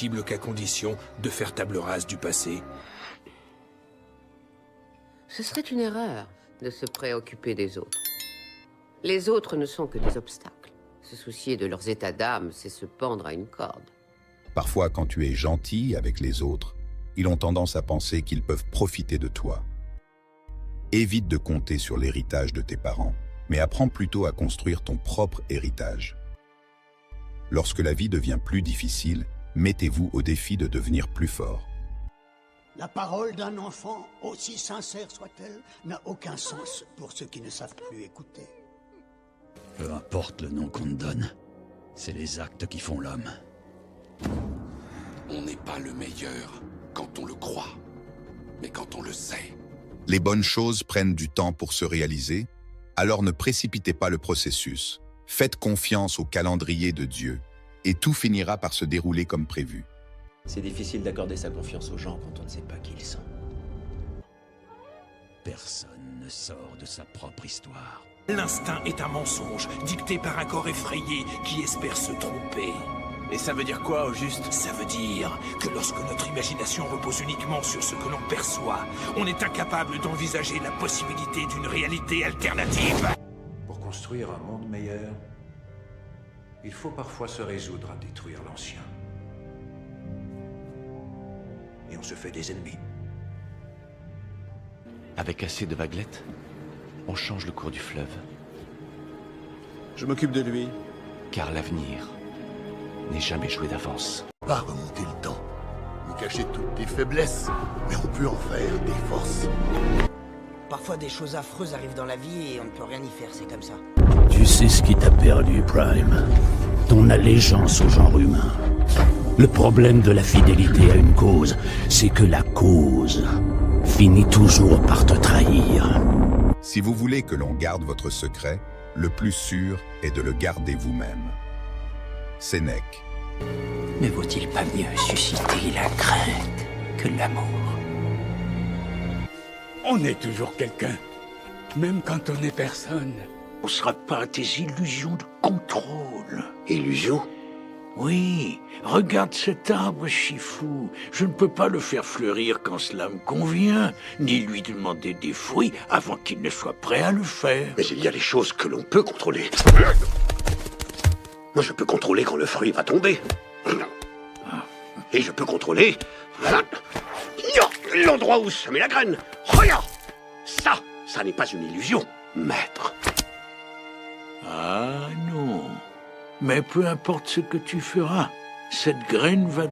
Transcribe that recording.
possible qu'à condition de faire table rase du passé. Ce serait une erreur de se préoccuper des autres. Les autres ne sont que des obstacles. Se soucier de leurs états d'âme, c'est se pendre à une corde. Parfois, quand tu es gentil avec les autres, ils ont tendance à penser qu'ils peuvent profiter de toi. Évite de compter sur l'héritage de tes parents, mais apprends plutôt à construire ton propre héritage. Lorsque la vie devient plus difficile, mettez-vous au défi de devenir plus fort. La parole d'un enfant, aussi sincère soit-elle, n'a aucun sens pour ceux qui ne savent plus écouter. Peu importe le nom qu'on te donne, c'est les actes qui font l'homme. On n'est pas le meilleur quand on le croit, mais quand on le sait. Les bonnes choses prennent du temps pour se réaliser, alors ne précipitez pas le processus. Faites confiance au calendrier de Dieu, et tout finira par se dérouler comme prévu. C'est difficile d'accorder sa confiance aux gens quand on ne sait pas qui ils sont. Personne ne sort de sa propre histoire. L'instinct est un mensonge, dicté par un corps effrayé qui espère se tromper. Et ça veut dire quoi, au juste? Ça veut dire que lorsque notre imagination repose uniquement sur ce que l'on perçoit, on est incapable d'envisager la possibilité d'une réalité alternative. Pour construire un monde meilleur, il faut parfois se résoudre à détruire l'ancien. Et on se fait des ennemis. Avec assez de vaguelettes, on change le cours du fleuve. Je m'occupe de lui. Car l'avenir n'est jamais joué d'avance. Pas remonter le temps, ni cacher toutes tes faiblesses, mais on peut en faire des forces. Parfois des choses affreuses arrivent dans la vie et on ne peut rien y faire, c'est comme ça. Tu sais ce qui t'a perdu, Prime? Ton allégeance au genre humain. Le problème de la fidélité à une cause, c'est que la cause finit toujours par te trahir. Si vous voulez que l'on garde votre secret, le plus sûr est de le garder vous-même. Sénèque. Ne vaut-il pas mieux susciter la crainte que l'amour? On est toujours quelqu'un, même quand on n'est personne. On sera pas à tes illusions de contrôle. Illusion? Oui, regarde cet arbre, Shifu. Je ne peux pas le faire fleurir quand cela me convient, ni lui demander des fruits avant qu'il ne soit prêt à le faire. Mais il y a des choses que l'on peut contrôler. Moi, je peux contrôler quand le fruit va tomber. Et je peux contrôler l'endroit où se met la graine. Regarde! Ça n'est pas une illusion, maître. Ah non. Mais peu importe ce que tu feras, cette graine va